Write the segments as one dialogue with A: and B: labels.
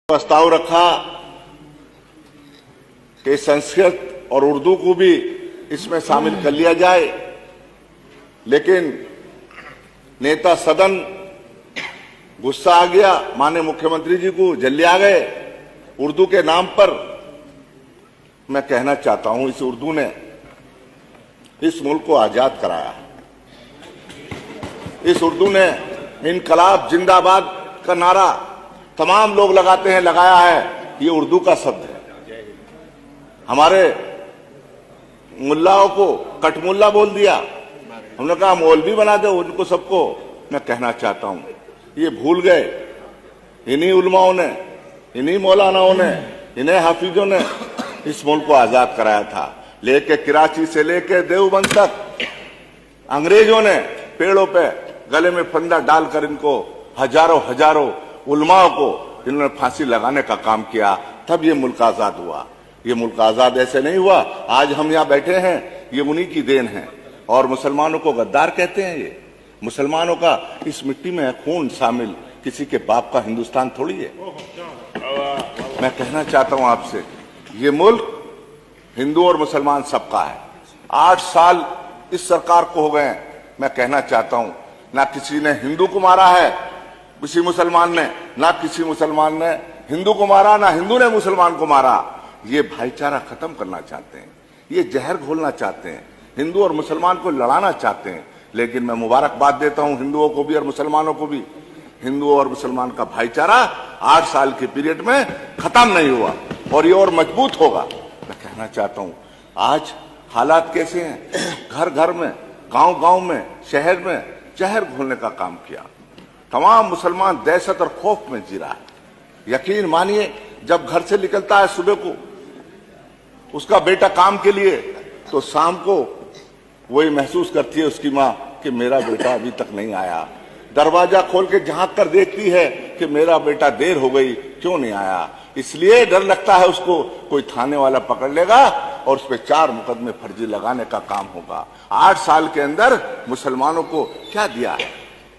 A: प्रस्ताव रखा कि संस्कृत और उर्दू को भी इसमें शामिल कर लिया जाए, लेकिन नेता सदन गुस्सा आ गया, माननीय मुख्यमंत्री जी को जल्दी आ गए उर्दू के नाम पर। मैं कहना चाहता हूं, इस उर्दू ने इस मुल्क को आजाद कराया। इस उर्दू ने इनकलाब जिंदाबाद का नारा तमाम लोग लगाते हैं, लगाया है। ये उर्दू का शब्द है। हमारे मुल्लाओं को कटमुल्ला बोल दिया, हमने कहा मौलवी बना दो उनको सबको। मैं कहना चाहता हूं, ये भूल गए। इन्हीं उलमाओं ने, इन्हीं मौलानाओं ने, इन्हीं हाफिजों ने इस मुल्क को आजाद कराया था। लेके कराची से लेके देवबंद तक अंग्रेजों ने पेड़ों पे गले में फंदा डालकर इनको हजारों उलमाओं को इन्होंने फांसी लगाने का काम किया, तब ये मुल्क आजाद हुआ। ये मुल्क आजाद ऐसे नहीं हुआ। आज हम यहाँ बैठे हैं, ये उन्हीं की देन है। और मुसलमानों को गद्दार कहते हैं। ये मुसलमानों का इस मिट्टी में खून शामिल, किसी के बाप का हिंदुस्तान थोड़ी है। मैं कहना चाहता हूं आपसे, ये मुल्क हिंदू और मुसलमान सबका है। 8 साल इस सरकार को हो गए। मैं कहना चाहता हूं, ना किसी ने हिंदू को मारा है, किसी मुसलमान ने, ना किसी मुसलमान ने हिंदू को मारा, ना हिंदू ने मुसलमान को मारा। ये भाईचारा खत्म करना चाहते हैं, ये जहर घोलना चाहते हैं, हिंदू और मुसलमान को लड़ाना चाहते हैं। लेकिन मैं मुबारकबाद देता हूं हिंदुओं को भी और मुसलमानों को भी। हिंदू और मुसलमान का भाईचारा 8 साल के पीरियड में खत्म नहीं हुआ और ये और मजबूत होगा। मैं कहना चाहता हूं, आज हालात कैसे हैं? घर घर में, गांव गांव में, शहर में जहर घोलने का काम किया। तमाम मुसलमान दहशत और खौफ में जी रहा है। यकीन मानिए, जब घर से निकलता है सुबह को उसका बेटा काम के लिए, तो शाम को वही महसूस करती है उसकी मां कि मेरा बेटा अभी तक नहीं आया। दरवाजा खोल के झांक कर देखती है कि मेरा बेटा देर हो गई, क्यों नहीं आया। इसलिए डर लगता है उसको, कोई थाने वाला पकड़ लेगा और उस पर 4 मुकदमे फर्जी लगाने का काम होगा। 8 साल के अंदर मुसलमानों को क्या दिया है?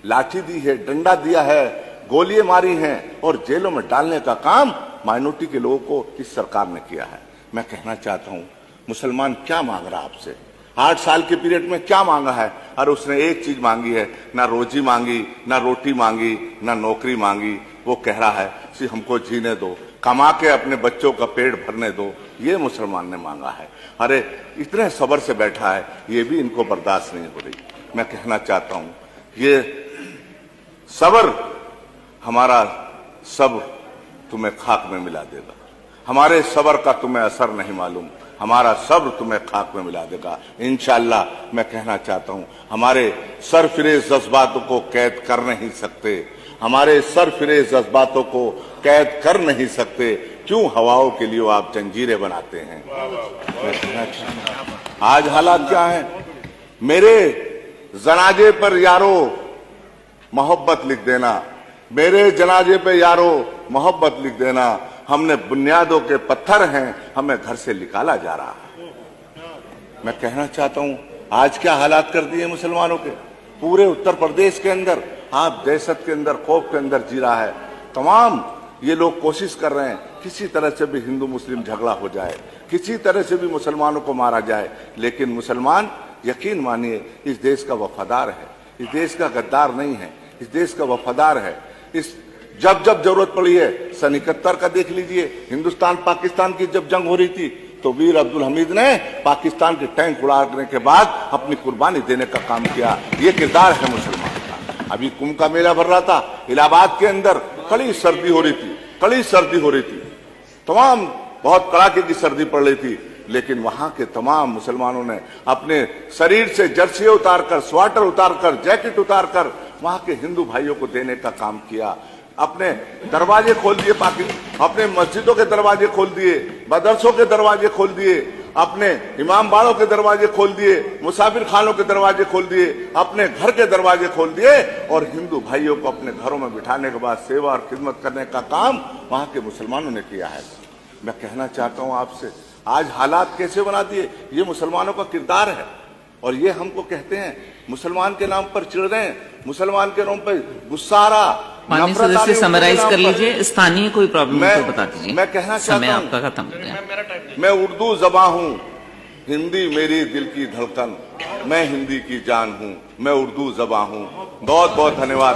A: लाठी दी है, डंडा दिया है, गोलियां मारी हैं और जेलों में डालने का काम माइनॉरिटी के लोगों को इस सरकार ने किया है। मैं कहना चाहता हूं, मुसलमान क्या मांग रहा है आपसे? 8 साल के पीरियड में क्या मांगा है? और उसने एक चीज मांगी है, ना रोजी मांगी, ना रोटी मांगी, ना नौकरी मांगी। वो कह रहा है कि हमको जीने दो, कमा के अपने बच्चों का पेट भरने दो। ये मुसलमान ने मांगा है। अरे इतने सब्र से बैठा है, ये भी इनको बर्दाश्त नहीं हो रही। मैं कहना चाहता हूं, ये सब्र, हमारा सब्र तुम्हें खाक में मिला देगा। हमारे सब्र का तुम्हें असर नहीं मालूम, हमारा सब्र तुम्हें खाक में मिला देगा इंशाअल्लाह। मैं कहना चाहता हूं, हमारे सरफिरेज जज्बातों को कैद कर नहीं सकते, हमारे सरफिरेज जज्बातों को कैद कर नहीं सकते। क्यों हवाओं के लिए आप जंजीरें बनाते हैं? मैं कहना चाहता हूं, आज हालात क्या है? मेरे जनाजे पर यारो मोहब्बत लिख देना, मेरे जनाजे पे यारो मोहब्बत लिख देना। हमने बुनियादों के पत्थर हैं, हमें घर से निकाला जा रहा है। मैं कहना चाहता हूं, आज क्या हालात कर दिए मुसलमानों के। पूरे उत्तर प्रदेश के अंदर आप दहशत के अंदर, खौफ के अंदर जी रहा है। तमाम ये लोग कोशिश कर रहे हैं किसी तरह से भी हिंदू मुस्लिम झगड़ा हो जाए, किसी तरह से भी मुसलमानों को मारा जाए। लेकिन मुसलमान, यकीन मानिए, इस देश का वफादार है, इस देश का गद्दार नहीं है, इस देश का वफादार है। इस जब जब जरूरत पड़ी है, सन 71 का देख लीजिए, हिंदुस्तान पाकिस्तान की जब जंग हो रही थी तो वीर अब्दुल हमीद ने पाकिस्तान के टैंक उड़ाने के बाद अपनी कुर्बानी देने का काम किया। ये किरदार है मुसलमान का। अभी कुंभ का मेला भर रहा था इलाहाबाद के अंदर, कड़ी सर्दी हो रही थी, कड़ी सर्दी हो रही थी, तमाम बहुत कड़ाके की सर्दी पड़ रही थी। लेकिन वहां के तमाम मुसलमानों ने अपने शरीर से जर्सी उतारकर, स्वेटर उतारकर, जैकेट उतारकर वहां के हिंदू भाइयों को देने का काम किया। अपने दरवाजे खोल दिए, अपने मस्जिदों के दरवाजे खोल दिए, मदरसों के दरवाजे खोल दिए, अपने इमाम बाड़ों के दरवाजे खोल दिए, मुसाफिर खानों के दरवाजे खोल दिए, अपने घर के दरवाजे खोल दिए और हिंदू भाइयों को अपने घरों में बिठाने के बाद सेवा और खिदमत करने का काम वहां के मुसलमानों ने किया है। मैं कहना चाहता हूं आपसे, आज हालात कैसे बना दिए, ये मुसलमानों का किरदार है। और ये हमको कहते हैं मुसलमान के नाम पर चिढ़ रहे हैं, मुसलमान के नाम पर गुस्सा आ रहा,
B: माननीय
A: नफरत
B: सदस्य
A: आनी
B: समराइज
A: उनके
B: कर
A: नाम पर।
B: लीजिए, स्थानीय कोई प्रॉब्लम
A: मैं-
B: तो बता दीजिए।
A: मैं कहना चाहता
B: समय
A: हूं-
B: आपका खत्म हो गया।
A: मैं उर्दू ज़बां हूं, हिंदी मेरी दिल की धड़कन, मैं हिंदी की जान हूं, मैं उर्दू ज़बां हूं। बहुत बहुत धन्यवाद।